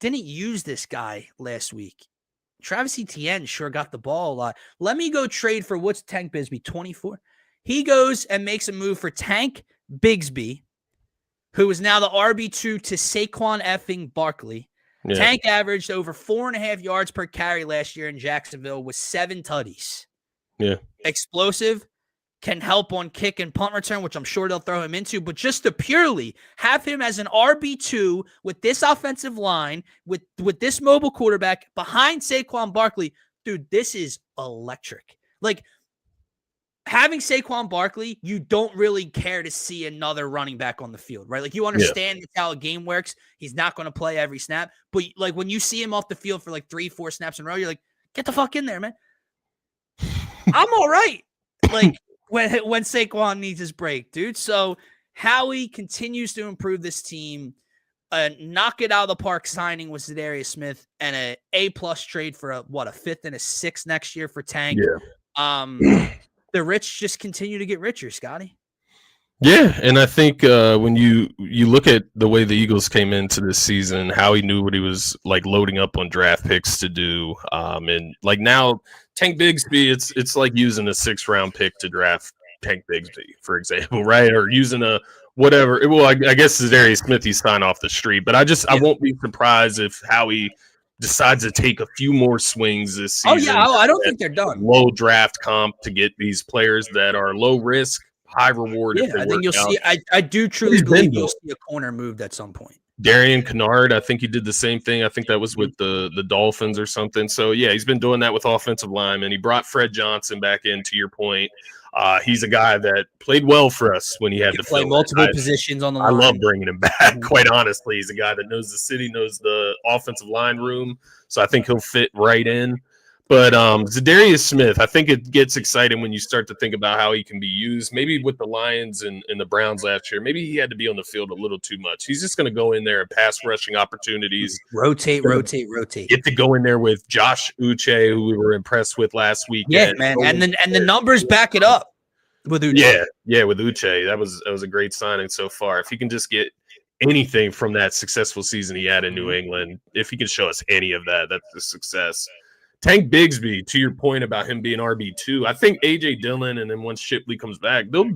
didn't use this guy last week. Travis Etienne sure got the ball a lot. Let me go trade for what's Tank Bigsby, 24? He goes and makes a move for Tank Bigsby, who is now the RB2 to Saquon effing Barkley. Yeah. Tank averaged over 4.5 yards per carry last year in Jacksonville with 7 tutties. Yeah. Explosive, can help on kick and punt return, which I'm sure they'll throw him into, but just to purely have him as an RB2 with this offensive line, with this mobile quarterback behind Saquon Barkley, dude, this is electric. Like, having Saquon Barkley, you don't really care to see another running back on the field, right? Like, you understand that's how a game works. He's not going to play every snap, but like when you see him off the field for like 3-4 snaps in a row, you're like, get the fuck in there, man. I'm all right. Like, when Saquon needs his break, dude. So Howie continues to improve this team. Knock it out of the park signing with Zadarius Smith and a A+ trade for a 5th and a 6th next year for Tank. Yeah. The rich just continue to get richer, Scotty. Yeah, and I think when you look at the way the Eagles came into this season, Howie knew what he was like loading up on draft picks to do, and like now Tank Bigsby, it's like using a 6th-round pick to draft Tank Bigsby, for example, right? Or using a whatever. Well, I guess Zadarius Smith he signed off the street, but I won't be surprised if Howie decides to take a few more swings this season. Oh yeah, I don't think they're done. Low draft comp to get these players that are low risk, high reward if they I work think you'll out. see. I do truly believe you'll see a corner moved at some point. Darian Kennard, I think he did the same thing. I think that was with the Dolphins or something. So, yeah, he's been doing that with offensive linemen. He brought Fred Johnson back in, to your point. He's a guy that played well for us when he had to play multiple positions on the line. I love bringing him back, quite honestly. He's a guy that knows the city, knows the offensive line room. So I think he'll fit right in. But Zadarius Smith, I think it gets exciting when you start to think about how he can be used. Maybe with the Lions and the Browns last year, maybe he had to be on the field a little too much. He's just going to go in there and pass rushing opportunities. Rotate. Get to go in there with Josh Uche, who we were impressed with last week. Yeah, man. And the numbers back it up with Uche. Yeah, with Uche. That was a great signing so far. If he can just get anything from that successful season he had in New England, if he can show us any of that, that's a success. Tank Bigsby, to your point about him being RB2, I think AJ Dillon, and then once Shipley comes back, they'll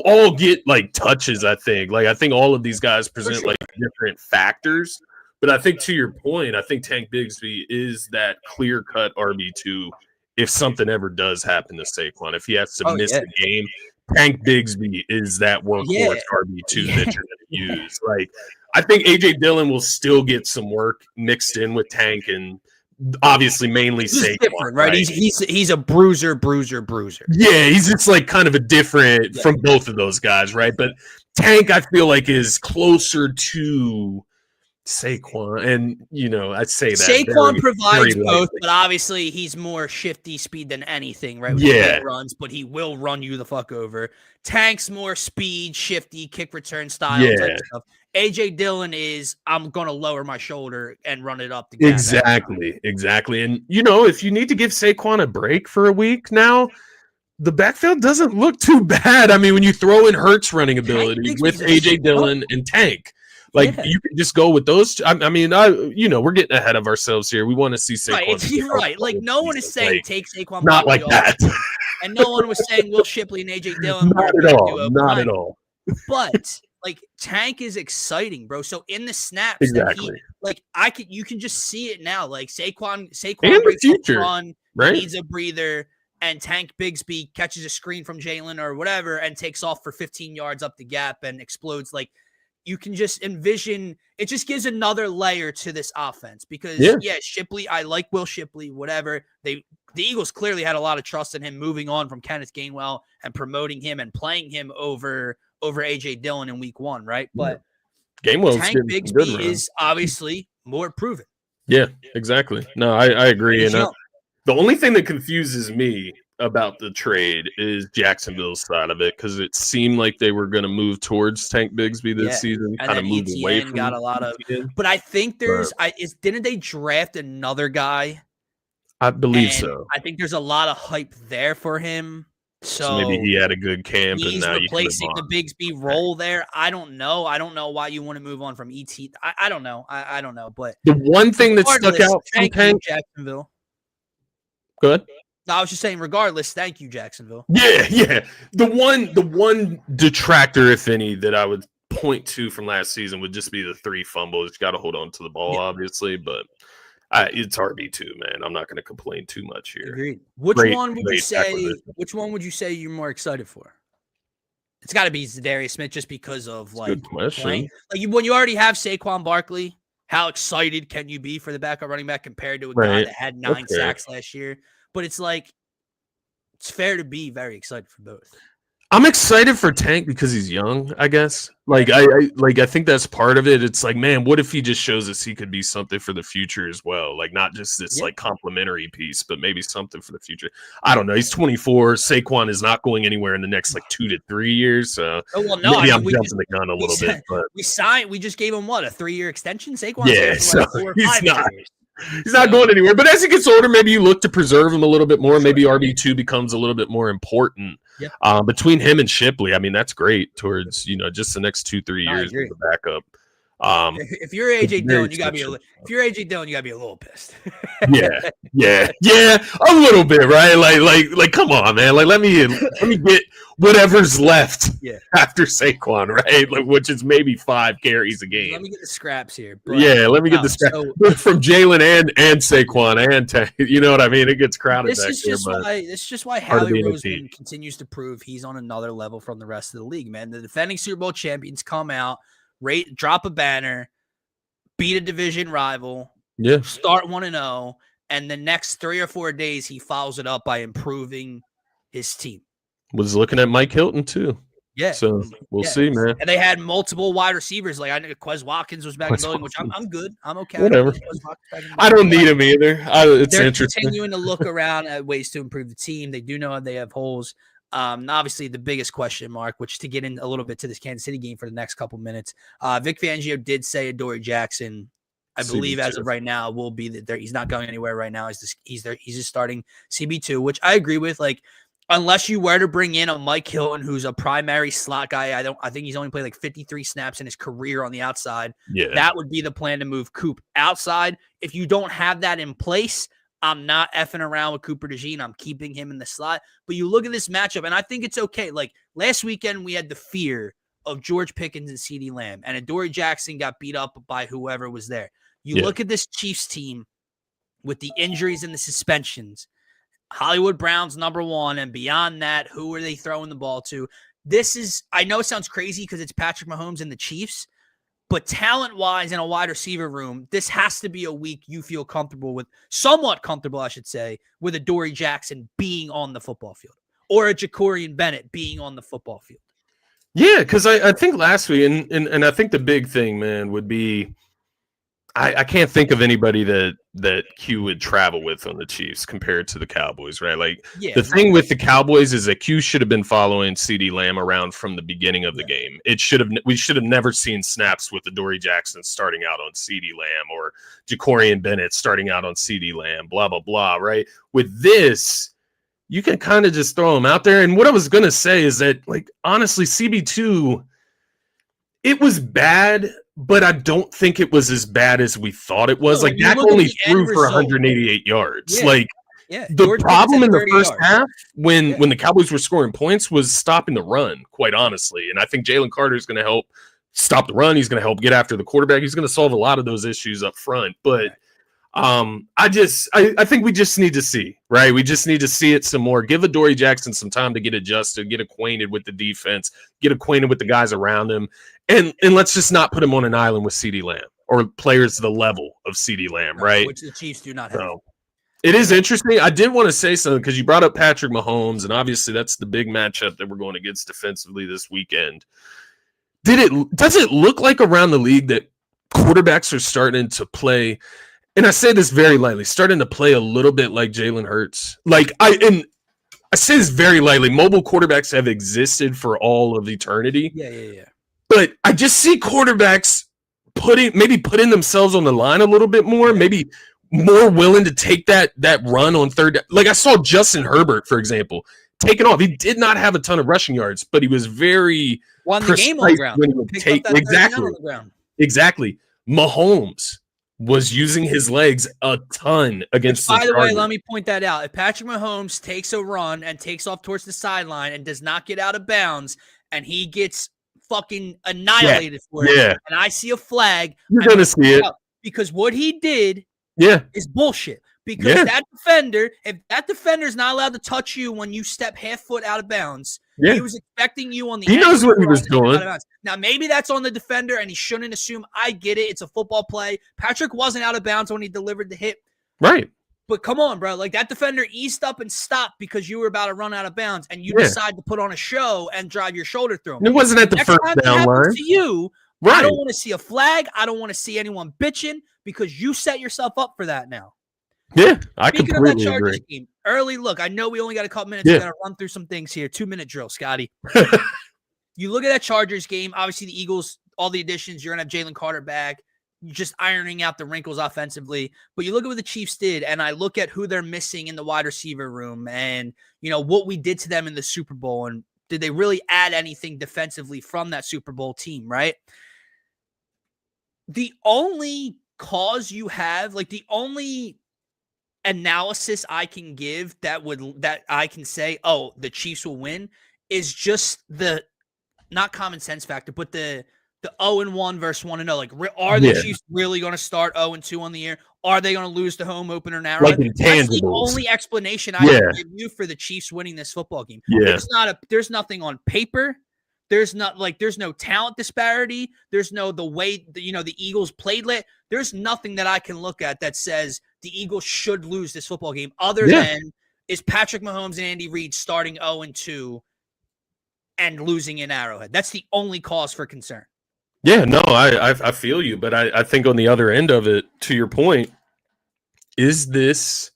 all get like touches. I think all of these guys present like different factors, but I think to your point, I think Tank Bigsby is that clear cut RB2. If something ever does happen to Saquon, if he has to miss the game, Tank Bigsby is that workhorse RB2 that you're going to use. Like, I think AJ Dillon will still get some work mixed in with Tank, and obviously mainly Saquon, different, right? He's a bruiser. Yeah, he's just like kind of a different from both of those guys, right? But Tank, I feel like, is closer to Saquon, and I'd say that Saquon provides both, but obviously he's more shifty speed than anything, right? With runs, but he will run you the fuck over. Tank's more speed, shifty, kick return style type stuff. AJ Dillon is, I'm going to lower my shoulder and run it up the gap. Exactly. And, if you need to give Saquon a break for a week now, the backfield doesn't look too bad. I mean, when you throw in Hurts running ability with AJ Dillon and Tank, you can just go with those. I mean, we're getting ahead of ourselves here. We want to see Saquon. Right. Like, no one is saying take Saquon. Not like that. And no one was saying Will Shipley and AJ Dillon. Not at all. But like, Tank is exciting, bro. So in the snaps, you can just see it now. Like Saquon breaks a run, right? Needs a breather, and Tank Bigsby catches a screen from Jalen or whatever and takes off for 15 yards up the gap and explodes. Like, you can just envision it. Just gives another layer to this offense because Shipley. I like Will Shipley. Whatever the Eagles clearly had a lot of trust in him moving on from Kenneth Gainwell and promoting him and playing him over AJ Dillon in week 1, right? But Tank Bigsby is obviously more proven. Yeah, exactly. No, I agree. And the only thing that confuses me about the trade is Jacksonville's side of it, because it seemed like they were going to move towards Tank Bigsby this season, kind of move away from got a lot of. But I think didn't they draft another guy? I believe so. I think there's a lot of hype there for him. So maybe he had a good camp, and now replacing the Bigsby role there. I don't know. I don't know why you want to move on from ET. I don't know. I don't know. But the one thing that stuck out from Tank, Jacksonville. Good. No, I was just saying, regardless, thank you, Jacksonville. Yeah. The one detractor, if any, that I would point to from last season would just be the 3 fumbles. You got to hold on to the ball, obviously, but it's RB2, man. I'm not going to complain too much here. Agreed. Which one would you say you're more excited for? It's got to be Zadarius Smith, just because of playing. Like, when you already have Saquon Barkley, how excited can you be for the backup running back compared to a guy that had 9 sacks last year? But it's fair to be very excited for both. I'm excited for Tank because he's young, I guess. I think that's part of it. It's like, man, what if he just shows us he could be something for the future as well? Like, not just this complimentary piece, but maybe something for the future. I don't know. He's 24. Saquon is not going anywhere in the next 2 to 3 years. So maybe I'm jumping the gun a little bit. But we just gave him a 3-year extension. Saquon, he's not. He's not going anywhere. But as he gets older, maybe you look to preserve him a little bit more. Maybe RB2 becomes a little bit more important. Between him and Shipley, I mean, that's great towards, just the next 2-3 years of the backup. If you're It's AJ very Dillon, you gotta be a little pissed. yeah, a little bit, right? Like, come on, man. Like, let me get whatever's left Yeah. after Saquon, right? Like, which is maybe 5 carries a game. Let me get the scraps here. But Yeah, let me get the scrap from Jalen and Saquon and you know what I mean? It gets crowded this back is there, just but why this is just why part of Howie being a team. Roseman continues to prove he's on another level from the rest of the league, man. The defending Super Bowl champions come out, drop a banner, beat a division rival, Yeah, start 1-0, and the next 3 or 4 days he follows it up by improving his team. was looking at Mike Hilton too. Yeah. So we'll see, man. And they had multiple wide receivers. Like I know Quez Watkins was back in the building, which I'm good. I'm okay. Whatever. I don't need him either. It's They're interesting. continuing to look around at ways to improve the team. They do know they have holes. Obviously, the biggest question mark, which to get in a little bit to this Kansas City game for the next couple minutes, Vic Fangio did say Adoree Jackson, I believe as of right now, will be there. He's not going anywhere right now. He's just starting CB2, which I agree with. Like, unless you were to bring in a Mike Hilton, who's a primary slot guy, I think he's only played like 53 snaps in his career on the outside. Yeah, that would be the plan to move Coop outside. If you don't have that in place, I'm not effing around with Cooper DeJean. I'm keeping him in the slot. But you look at this matchup, and I think it's okay. Like last weekend, we had the fear of George Pickens and CeeDee Lamb, and Adoree Jackson got beat up by whoever was there. You look at this Chiefs team with the injuries and the suspensions. Hollywood Brown's number one, and beyond that, who are they throwing the ball to? This is, I know it sounds crazy because it's Patrick Mahomes and the Chiefs, but talent-wise in a wide receiver room, this has to be a week you feel comfortable with, somewhat comfortable, I should say, with Adoree Jackson being on the football field or a Jacorian Bennett being on the football field. Yeah, because I think last week, and I think the big thing, man, would be I can't think of anybody that Q would travel with on the Chiefs compared to the Cowboys, right? Like the thing with the Cowboys is that Q should have been following CeeDee Lamb around from the beginning of the game. We should have never seen snaps with Adoree Jackson starting out on CeeDee Lamb or Jacorian Bennett starting out on CeeDee Lamb, blah, blah, blah, right? With this, you can kind of just throw him out there. And what I was going to say is that, like, honestly, CB2, it was bad, but I don't think it was as bad as we thought it was. Like, Dak only threw for 188 yards. The problem in the first half when the Cowboys were scoring points was stopping the run, quite honestly. And I think Jalen Carter is going to help stop the run. He's going to help get after the quarterback. He's going to solve a lot of those issues up front. But I think we just need to see, right? We just need to see it some more. Give Adoree Jackson some time to get adjusted, get acquainted with the defense, get acquainted with the guys around him. And let's just not put him on an island with CeeDee Lamb or players the level of CeeDee Lamb, right? Which the Chiefs do not have. So, it is interesting. I did want to say something because you brought up Patrick Mahomes, and obviously that's the big matchup that we're going against defensively this weekend. Does it look like around the league that quarterbacks are starting to play, and I say this very lightly, starting to play a little bit like Jalen Hurts? I say this very lightly. Mobile quarterbacks have existed for all of eternity. Yeah. But I just see quarterbacks putting themselves on the line a little bit more, maybe more willing to take that run on third down. Like I saw Justin Herbert, for example, taking off. He did not have a ton of rushing yards, but he was very won the game on the ground. When he would take exactly. Mahomes was using his legs a ton against By the way, let me point that out. If Patrick Mahomes takes a run and takes off towards the sideline and does not get out of bounds, and he gets fucking annihilated for it, and I see a flag, you're gonna see it. Because what he did is bullshit. Because that defender, if that defender is not allowed to touch you when you step half foot out of bounds, he was expecting you on the He knows what he was doing. Now, maybe that's on the defender, and he shouldn't assume. I get it. It's a football play. Patrick wasn't out of bounds when he delivered the hit. Right. But come on, bro. Like, that defender eased up and stopped because you were about to run out of bounds, and you decide to put on a show and drive your shoulder through him. It wasn't at the first down line. To you, right. I don't want to see a flag. I don't want to see anyone bitching because you set yourself up for that now. Yeah, I completely agree. Game, early look, I know we only got a couple minutes. We're going to run through some things here. 2-minute drill, Scotty. You look at that Chargers game. Obviously, the Eagles, all the additions, you're going to have Jalen Carter back. You're just ironing out the wrinkles offensively. But you look at what the Chiefs did, and I look at who they're missing in the wide receiver room and, you know, what we did to them in the Super Bowl. And did they really add anything defensively from that Super Bowl team, right? the only cause you have, like the only analysis I can give that I can say, oh, the Chiefs will win, is just the not common sense factor, but the 0-1 versus 1-0. Like, are the Chiefs really going to start 0-2 on the year? Are they going to lose the home opener now? Like That's the only explanation I can give you for the Chiefs winning this football game. Yeah. There's nothing on paper. There's no talent disparity. There's no the way the Eagles played lit. There's nothing that I can look at that says the Eagles should lose this football game other than is Patrick Mahomes and Andy Reid starting 0-2 and losing in Arrowhead. That's the only cause for concern. Yeah, no, I feel you, but I think on the other end of it, to your point, is this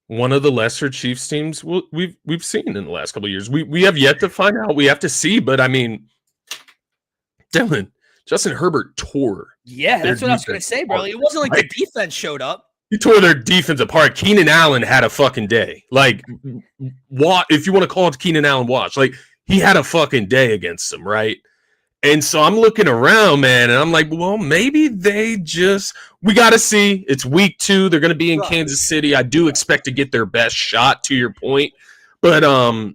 one of the lesser Chiefs teams we've seen in the last couple of years? We have yet to find out. We have to see, but I mean, Dylan, Justin Herbert tore. Yeah, that's what I was going to say, bro. It wasn't like the defense showed up. He tore their defense apart. Keenan Allen had a fucking day. Like, if you want to call it Keenan Allen watch, like he had a fucking day against them, right? And so I'm looking around, man, and I'm like, well, maybe we got to see. It's week 2. They're going to be in Kansas City. I do expect to get their best shot, to your point. But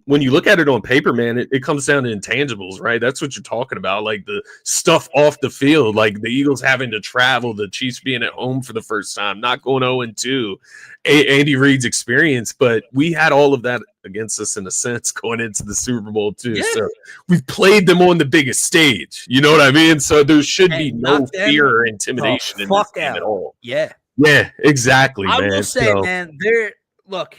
when you look at it on paper, man, it comes down to intangibles, right? That's what you're talking about, like the stuff off the field, like the Eagles having to travel, the Chiefs being at home for the first time, not going 0-2, Andy Reid's experience. But we had all of that against us in a sense going into the Super Bowl too. Yeah. So we've played them on the biggest stage. You know what I mean? So there should be no fear or intimidation in this game at all. Yeah. Yeah, exactly, I man. will say, man, look.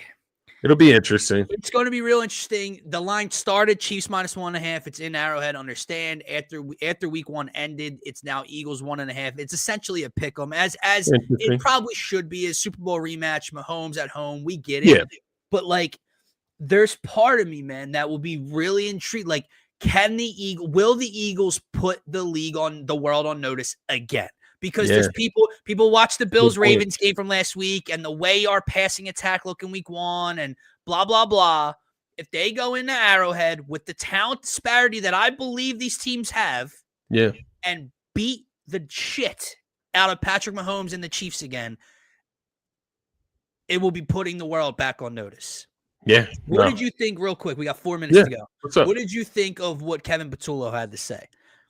It'll be interesting. It's going to be real interesting. The line started Chiefs -1.5. It's in Arrowhead. Understand after week 1 ended, it's now Eagles 1.5. It's essentially a pick 'em, as it probably should be. A Super Bowl rematch, Mahomes at home. We get it. Yeah. But like, there's part of me, man, that will be really intrigued. Like, will the Eagles put the world on notice again? Because there's people watch the Bills-Ravens game from last week and the way our passing attack look in week 1 and blah, blah, blah. If they go into Arrowhead with the talent disparity that I believe these teams have and beat the shit out of Patrick Mahomes and the Chiefs again, it will be putting the world back on notice. Yeah. What did you think, real quick? We got 4 minutes to go. What's up? What did you think of what Kevin Patullo had to say?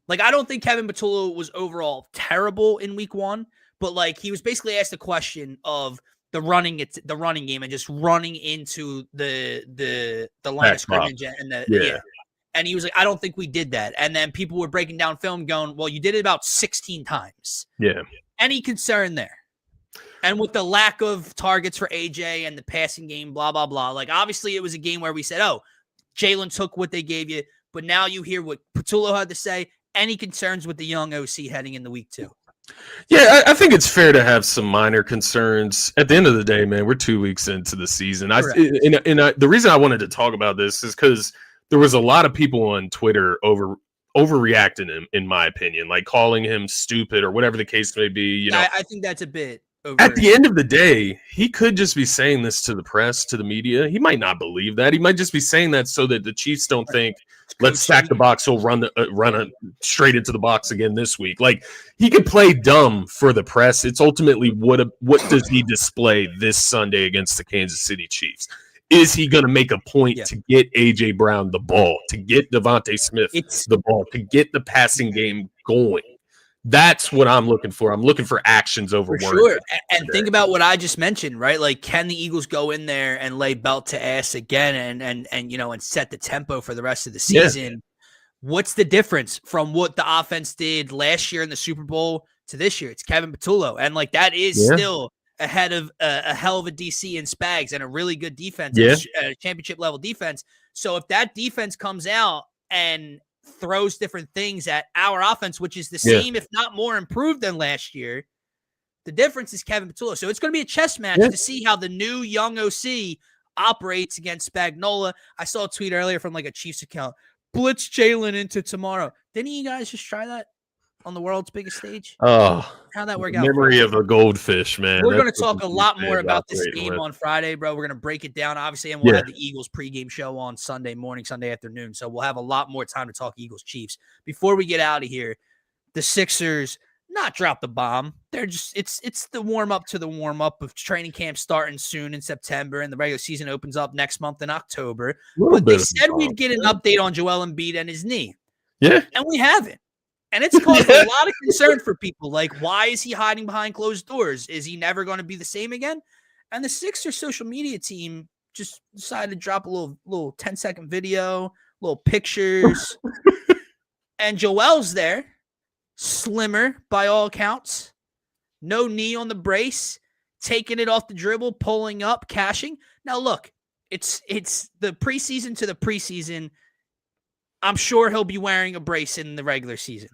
Like, I don't think Kevin Patullo was overall terrible in week 1, but like he was basically asked a question of the running game and just running into the line of scrimmage and and he was like, I don't think we did that. And then people were breaking down film going, well, you did it about 16 times. Yeah. Any concern there? And with the lack of targets for AJ and the passing game, blah, blah, blah. Like, obviously it was a game where we said, oh, Jalen took what they gave you. But now you hear what Patullo had to say. Any concerns with the young OC heading into week 2? Yeah, I think it's fair to have some minor concerns. At the end of the day, man, we're 2 weeks into the season. The reason I wanted to talk about this is because there was a lot of people on Twitter overreacting him, in my opinion, like calling him stupid or whatever the case may be. You know, I think that's a bit. At the end of the day, he could just be saying this to the press, to the media. He might not believe that. He might just be saying that so that the Chiefs don't think, let's stack the box. He'll run straight into the box again this week. Like, he could play dumb for the press. It's ultimately what does he display this Sunday against the Kansas City Chiefs? Is he going to make a point to get A.J. Brown the ball, to get Devontae Smith the ball, to get the passing game going? That's what I'm looking for. I'm looking for actions over words. Sure. And think about what I just mentioned, right? Like, can the Eagles go in there and lay belt to ass again and set the tempo for the rest of the season? Yeah. What's the difference from what the offense did last year in the Super Bowl to this year? It's Kevin Patullo. And like, that is still ahead of a hell of a DC and Spags and a really good defense, a championship level defense. So if that defense comes out and throws different things at our offense, which is the same, if not more improved than last year, the difference is Kevin Patullo. So it's going to be a chess match to see how the new young OC operates against Spagnuolo. I saw a tweet earlier from like a Chiefs account, blitz Jalen into tomorrow. Didn't you guys just try that on the world's biggest stage? Oh, how'd that work out? Memory of a goldfish, man. We're going to talk a lot more about this game on Friday, bro. We're going to break it down, obviously, and we'll have the Eagles pregame show on Sunday morning, Sunday afternoon. So we'll have a lot more time to talk Eagles Chiefs. Before we get out of here, the Sixers not drop the bomb. They're just it's the warm up to the warm up of training camp starting soon in September, and the regular season opens up next month in October. But they said we'd get an update on Joel Embiid and his knee. Yeah, and we haven't. And it's caused a lot of concern for people. Like, why is he hiding behind closed doors? Is he never going to be the same again? And the Sixers social media team just decided to drop a little 10-second video, little pictures. And Joel's there, slimmer by all accounts, no knee on the brace, taking it off the dribble, pulling up, cashing. Now, look, it's the preseason to the preseason. I'm sure he'll be wearing a brace in the regular season.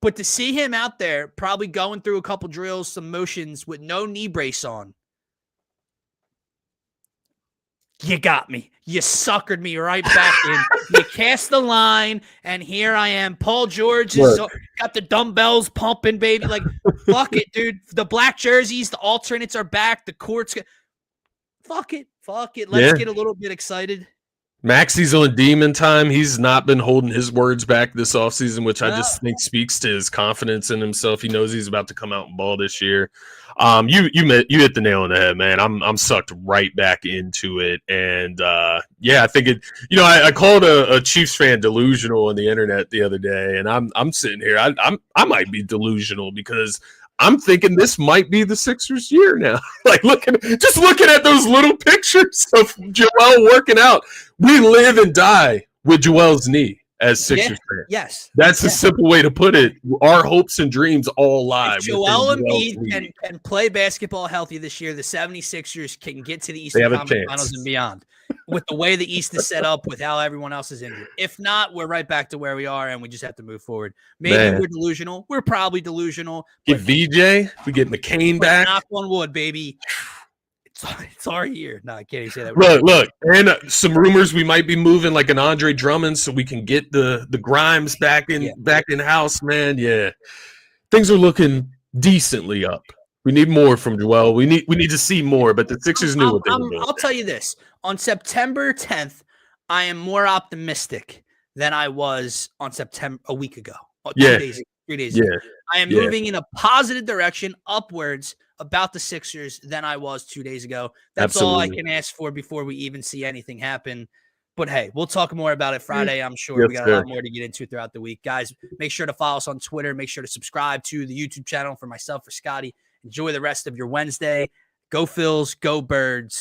But to see him out there probably going through a couple drills, some motions with no knee brace on, you got me. You suckered me right back in. You cast the line, and here I am. Paul George has got the dumbbells pumping, baby. Like, fuck it, dude. The black jerseys, the alternates are back. The court's fuck it. Let's get a little bit excited. Maxi's on demon time. He's not been holding his words back this offseason, which I just think speaks to his confidence in himself. He knows he's about to come out and ball this year. You hit the nail on the head, man. I'm sucked right back into it, and I think it. I called a Chiefs fan delusional on the internet the other day, and I'm sitting here. I might be delusional because I'm thinking this might be the Sixers' year now. Like looking at those little pictures of Joel working out. We live and die with Joel's knee as Sixers fans. Yes. That's a simple way to put it. Our hopes and dreams all lie. If Joel Embiid can play basketball healthy this year, the 76ers can get to the Eastern Conference Finals and beyond with the way the East is set up, with how everyone else is injured. If not, we're right back to where we are, and we just have to move forward. Maybe we're delusional. We're probably delusional. Get VJ. We get McCain back. Knock on wood, baby. It's our year. No, I can't even say that. Look, and some rumors we might be moving like an Andre Drummond so we can get the Grimes back in house, man. Yeah, things are looking decently up. We need more from Joel. We need to see more, but the Sixers knew what they were doing. I'll tell you this: on September 10th, I am more optimistic than I was on a week ago. 3 days ago. I am moving in a positive direction upwards about the Sixers than I was 2 days ago. That's all I can ask for before we even see anything happen. But hey, we'll talk more about it Friday. I'm sure we got a lot more to get into throughout the week. Guys, make sure to follow us on Twitter. Make sure to subscribe to the YouTube channel for myself, for Scotty. Enjoy the rest of your Wednesday. Go Phils, go Birds.